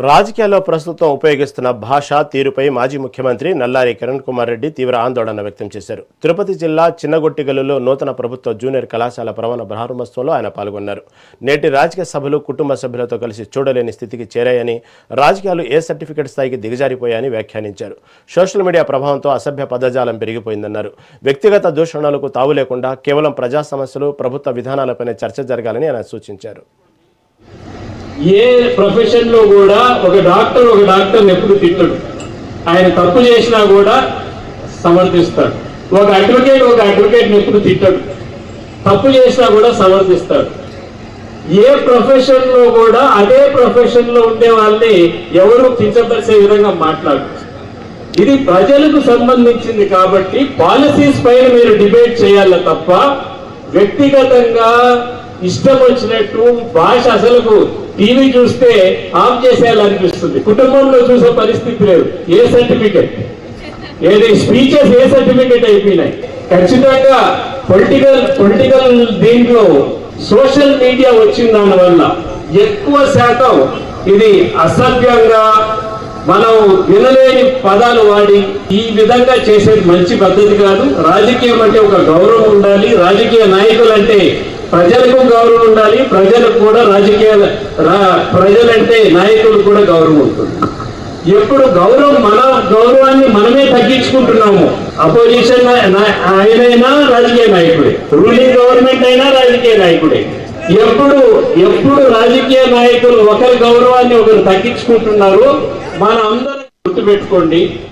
రాజకీయాల్లో ప్రస్తుతం ఉపయోగిస్తున్న భాష తీరుపై మాజీ ముఖ్యమంత్రి నల్లారి కిరణ్ కుమార్ రెడ్డి తీవ్ర ఆందోళన వ్యక్తం చేశారు. తిరుపతి జిల్లా చిన్నగొట్టిగల్లులో నూతన ప్రభుత్వ జూనియర్ కళాశాల ప్రవణ ప్రారంభోత్సవంలో ఆయన పాల్గొన్నారు. నేటి రాజకీయ సభలు కుటుంబ సభ్యులతో కలిసి చూడలేని స్థితికి చేరాయని, రాజకీయాలు ఏ సర్టిఫికెట్ స్థాయికి దిగజారిపోయాయని వ్యాఖ్యానించారు. సోషల్ మీడియా ప్రభావంతో అసభ్య పదజాలం పెరిగిపోయిందన్నారు. వ్యక్తిగత దూషణలకు తావు లేకుండా కేవలం ప్రజా సమస్యలు, ప్రభుత్వ విధానాలపైనే చర్చ జరగాలని ఆయన సూచించారు. ఏ ప్రొఫెషన్ లో కూడా ఒక డాక్టర్ ఎప్పుడు తిట్టడు. ఆయన తప్పు చేసినా కూడా సమర్థిస్తాడు. ఒక అడ్వకేట్ ఎప్పుడు తిట్టడు. తప్పు చేసినా కూడా సమర్థిస్తాడు. ఏ ప్రొఫెషన్ లో కూడా అదే ప్రొఫెషన్ లో ఉండే వాళ్ళని ఎవరు కించపరిచే విధంగా మాట్లాడు. ఇది ప్రజలకు సంబంధించింది కాబట్టి పాలసీస్ పైన మీరు డిబేట్ చేయాలి తప్ప వ్యక్తిగతంగా ఇష్టం వచ్చినట్టు భాష అసలు టీవీ చూస్తే ఆఫ్ చేసేయాలనిపిస్తుంది. కుటుంబంలో చూసే పరిస్థితి లేదు. ఏ సర్టిఫికెట్ ఏది స్పీచెస్ ఏ సర్టిఫికెట్ అయిపోయినాయి. ఖచ్చితంగా పొలిటికల్ దీంట్లో సోషల్ మీడియా వచ్చిన దానివల్ల ఎక్కువ శాతం ఇది అసభ్యంగా మనం వినలేని పదాలు వాడి ఈ విధంగా చేసేది మంచి పద్ధతి కాదు. రాజకీయం అంటే ఒక గౌరవం ఉండాలి. రాజకీయ నాయకులు అంటే ప్రజలకు గౌరవం ఉండాలి. ప్రజలకు కూడా ప్రజలంటే నాయకులు కూడా గౌరవం ఉంటుంది. ఎప్పుడు మన గౌరవాన్ని మనమే తగ్గించుకుంటున్నాము. అపోజిషన్ ఆయనైనా రాజకీయ నాయకుడే, రూలింగ్ గవర్నమెంట్ అయినా రాజకీయ నాయకుడే. ఎప్పుడు రాజకీయ నాయకులు ఒకరి గౌరవాన్ని ఒకరు తగ్గించుకుంటున్నారు. మన అందరం గుర్తుపెట్టుకోండి.